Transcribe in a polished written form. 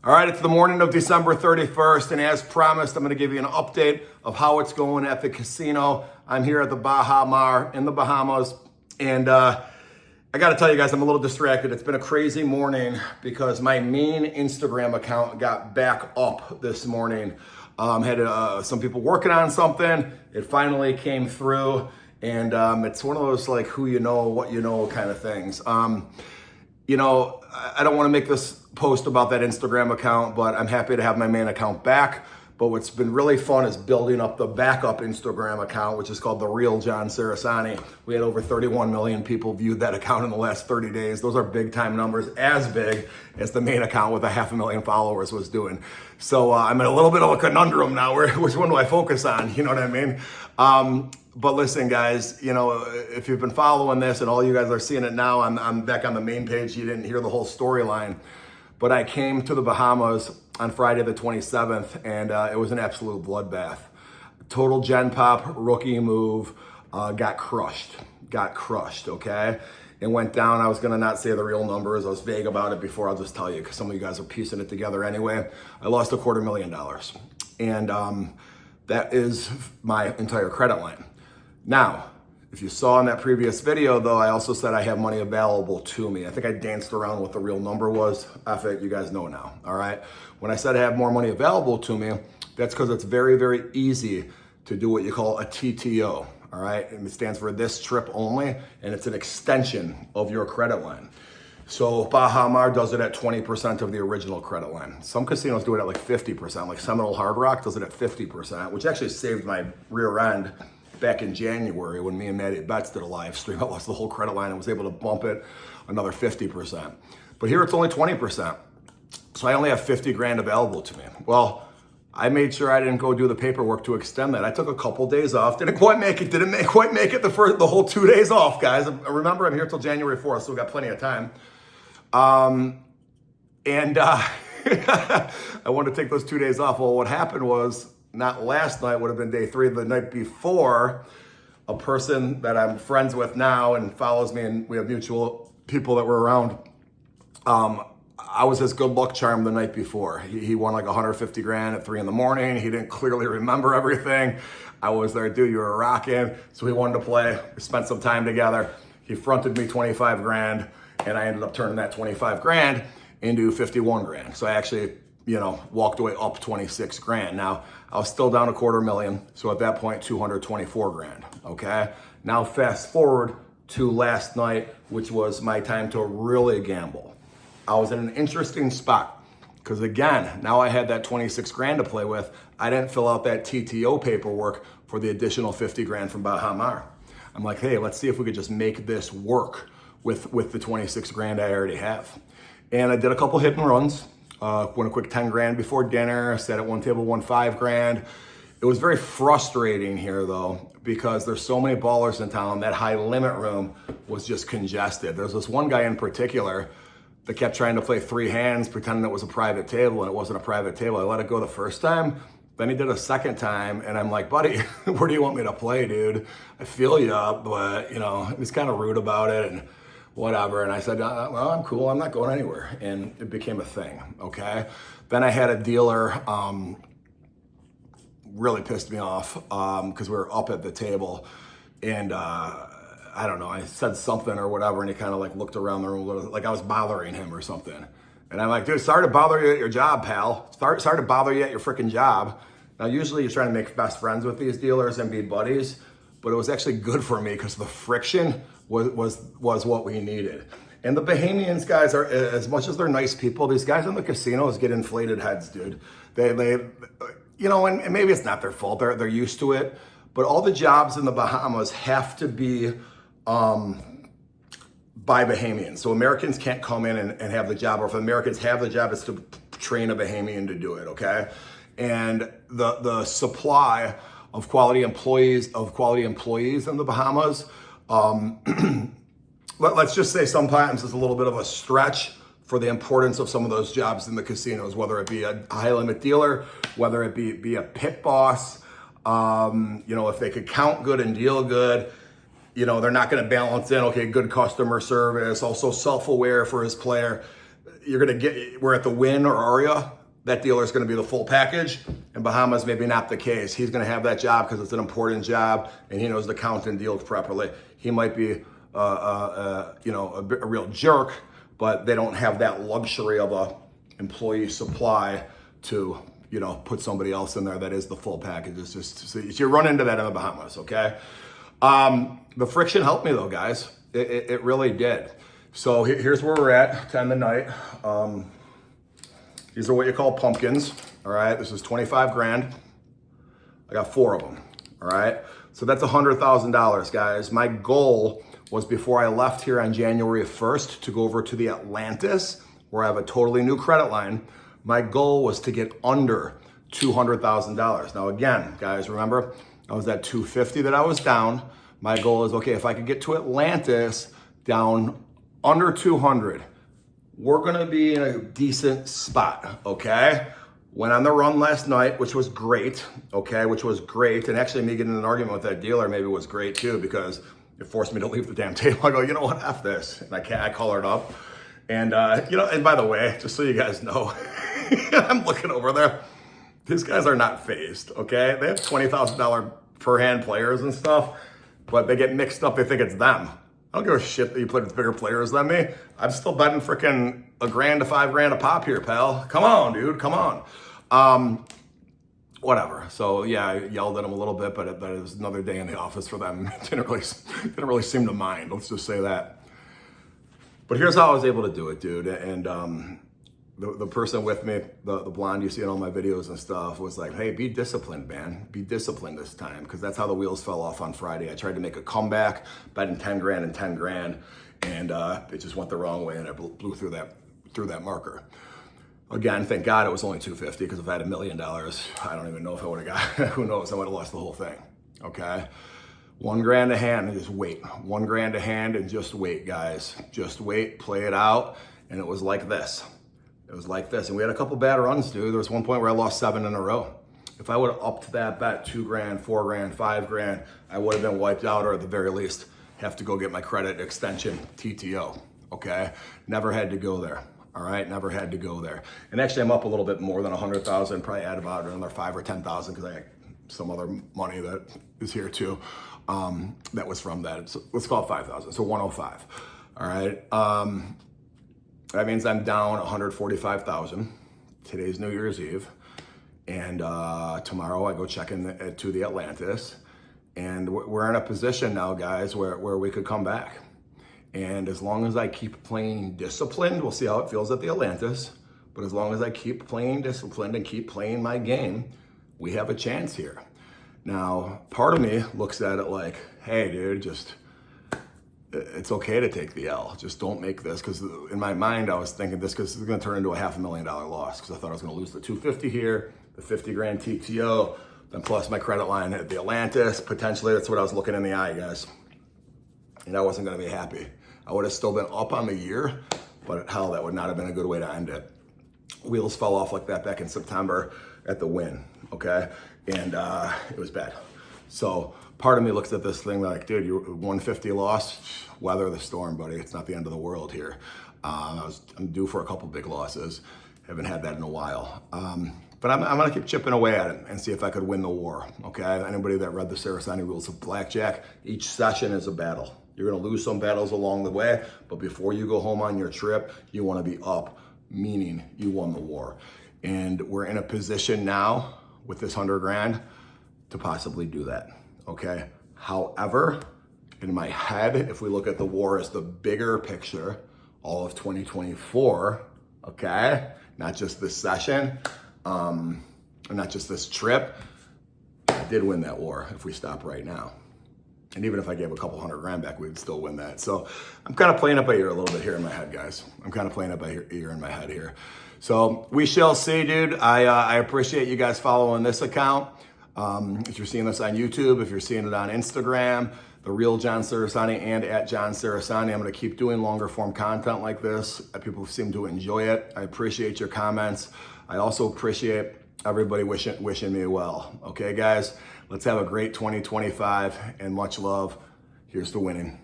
All right, it's the morning of December 31st, and as promised, I'm going to give you an update of how it's going at the casino. I'm here at the Baha Mar in the Bahamas, and I got to tell you guys, I'm a little distracted. It's been a crazy morning because my main Instagram account got back up this morning. Had some people working on something. It finally came through, and it's one of those like who you know, what you know kind of things. You know, I don't want to make this post about that Instagram account, but I'm happy to have my main account back. But what's been really fun is building up the backup Instagram account, which is called The Real John Sarasani. We had over 31 million people viewed that account in the last 30 days. Those are big time numbers, as big as the main account with 500,000 followers was doing. So I'm in a little bit of a conundrum now. Which one do I focus on? You know what I mean? But listen, guys, you know, if you've been following this and all you guys are seeing it now, I'm back on the main page. You didn't hear the whole storyline. But I came to the Bahamas on Friday the 27th, and it was an absolute bloodbath. Total Gen Pop rookie move, got crushed, okay? It went down. I was gonna not say the real numbers. I was vague about it before. I'll just tell you because some of you guys are piecing it together anyway. I lost $250,000, and that is my entire credit line. Now, if you saw in that previous video, though, I also said I have money available to me. I think I danced around what the real number was. F it, you guys know now, all right? When I said I have more money available to me, that's because it's very, very easy to do what you call a TTO, all right? And it stands for this trip only, and it's an extension of your credit line. So Baha Mar does it at 20% of the original credit line. Some casinos do it at like 50%, like Seminole Hard Rock does it at 50%, which actually saved my rear end back in January when me and Maddie Betts did a live stream. I lost the whole credit line and was able to bump it another 50%. But here it's only 20%. So I only have 50 grand available to me. Well, I made sure I didn't go do the paperwork to extend that. I took a couple days off. Didn't quite make it the whole 2 days off, guys. Remember, I'm here till January 4th, so we got plenty of time. I wanted to take those 2 days off. Well, what happened was, not last night, would have been day 3, the night before, a person that I'm friends with now and follows me, and we have mutual people that were around. I was his good luck charm the night before. He won like 150 grand at 3 in the morning. He didn't clearly remember everything. I was there, dude, you were rocking. So he wanted to play. We spent some time together. He fronted me 25 grand, and I ended up turning that 25 grand into 51 grand. So I actually, you know, walked away up 26 grand. Now, I was still down $250,000. So at that point, 224 grand, okay? Now fast forward to last night, which was my time to really gamble. I was in an interesting spot because again, now I had that 26 grand to play with. I didn't fill out that TTO paperwork for the additional 50 grand from Baha Mar. I'm like, hey, let's see if we could just make this work with the 26 grand I already have. And I did a couple hit and runs. Won a quick 10 grand before dinner, sat at one table, won 5 grand. It was very frustrating here though, because there's so many ballers in town, that high limit room was just congested. There's this one guy in particular that kept trying to play 3 hands, pretending it was a private table, and it wasn't a private table. I let it go the first time, then he did a second time, and I'm like, buddy, where do you want me to play, dude? I feel you, but you know, he was kind of rude about it, and whatever. And I said, well, I'm cool. I'm not going anywhere. And it became a thing, okay? Then I had a dealer really pissed me off because we were up at the table. And I don't know, I said something or whatever, and he kind of like looked around the room like I was bothering him or something. And I'm like, dude, sorry to bother you at your job, pal. Sorry to bother you at your freaking job. Now, usually you're trying to make best friends with these dealers and be buddies, but it was actually good for me because the friction was what we needed. And the Bahamians guys are, as much as they're nice people, these guys in the casinos get inflated heads, dude. They you know, and maybe it's not their fault. They're used to it, but all the jobs in the Bahamas have to be by Bahamians. So Americans can't come in and have the job, or if Americans have the job, it's to train a Bahamian to do it, okay? And the supply of quality employees in the Bahamas, let's just say sometimes it's a little bit of a stretch for the importance of some of those jobs in the casinos, whether it be a high limit dealer, whether it be a pit boss, you know, if they could count good and deal good, you know, they're not going to balance in, okay, good customer service, also self-aware for his player. we're at the Wynn or Aria, that dealer is going to be the full package. In Bahamas, maybe not the case. He's going to have that job because it's an important job and he knows to count and deal properly. He might be, a real jerk, but they don't have that luxury of a employee supply to, put somebody else in there that is the full package. It's just, so you run into that in the Bahamas, okay? The friction helped me though, guys. It really did. So here's where we're at, 10 the night. These are what you call pumpkins, all right? This is 25 grand. I got 4 of them, all right? So that's $100,000, guys. My goal was before I left here on January 1st to go over to the Atlantis, where I have a totally new credit line. My goal was to get under $200,000. Now again, guys, remember, I was at 250 that I was down. My goal is, okay, if I could get to Atlantis down under 200, we're gonna be in a decent spot, okay? Went on the run last night, which was great, okay? Which was great, and actually me getting in an argument with that dealer maybe was great too, because it forced me to leave the damn table. I go, you know what, F this, and I call her up. And, and by the way, just so you guys know, I'm looking over there. These guys are not phased, okay? They have $20,000 per hand players and stuff, but they get mixed up, they think it's them. I don't give a shit that you played with bigger players than me. I'm still betting freaking $1,000 to $5,000 a pop here, pal. Come on, dude, come on. Whatever. So yeah, I yelled at them a little bit, but it was another day in the office for them. Didn't really seem to mind. Let's just say that. But here's how I was able to do it, dude. And the person with me, the blonde you see in all my videos and stuff, was like, hey, be disciplined, man. Be disciplined this time, because that's how the wheels fell off on Friday. I tried to make a comeback, betting 10 grand and 10 grand, and it just went the wrong way, and I blew through that marker. Again, thank God it was only 250, because if I had $1 million, I don't even know if I would have got, who knows, I would have lost the whole thing, okay? 1 grand a hand and just wait. 1 grand a hand and just wait, guys. Just wait, play it out, and it was like this. It was like this, and we had a couple bad runs, dude. There was one point where I lost 7 in a row. If I would have upped that bet 2 grand, 4 grand, 5 grand, I would have been wiped out, or at the very least, have to go get my credit extension, TTO, okay? Never had to go there, all right? Never had to go there. And actually, I'm up a little bit more than 100,000, probably add about another 5 or 10,000, because I got some other money that is here too, that was from that. So let's call it 5,000, so 105, all right? That means I'm down 145,000. Today's New Year's Eve. And tomorrow I go check to the Atlantis. And we're in a position now, guys, where we could come back. And as long as I keep playing disciplined, we'll see how it feels at the Atlantis. But as long as I keep playing disciplined and keep playing my game, we have a chance here. Now, part of me looks at it like, hey, dude, it's okay to take the L. Just don't make this, because in my mind, I was thinking this, because it's going to turn into a $500,000 loss, because I thought I was going to lose the 250 here, the 50 grand TTO, then plus my credit line at the Atlantis. Potentially, that's what I was looking in the eye, guys. And I wasn't going to be happy. I would have still been up on the year, but hell, that would not have been a good way to end it. Wheels fell off like that back in September at the Wynn, okay? And it was bad. So part of me looks at this thing like, dude, you're 150 loss, weather the storm, buddy. It's not the end of the world here. I'm due for a couple big losses. Haven't had that in a while. But I'm gonna keep chipping away at it and see if I could win the war, okay? Anybody that read the Sarasani Rules of Blackjack, each session is a battle. You're gonna lose some battles along the way, but before you go home on your trip, you wanna be up, meaning you won the war. And we're in a position now with this 100 grand to possibly do that, okay? However, in my head, if we look at the war as the bigger picture, all of 2024, okay? Not just this session, not just this trip, I did win that war if we stop right now. And even if I gave a couple 100 grand back, we'd still win that. So I'm kind of playing it by ear a little bit here in my head, guys. I'm kind of playing it by ear in my head here. So we shall see, dude. I appreciate you guys following this account. If you're seeing this on YouTube, if you're seeing it on Instagram, The Real John Sarasani and at John Sarasani. I'm gonna keep doing longer form content like this. People seem to enjoy it. I appreciate your comments. I also appreciate everybody wishing me well. Okay, guys, let's have a great 2025 and much love. Here's to winning.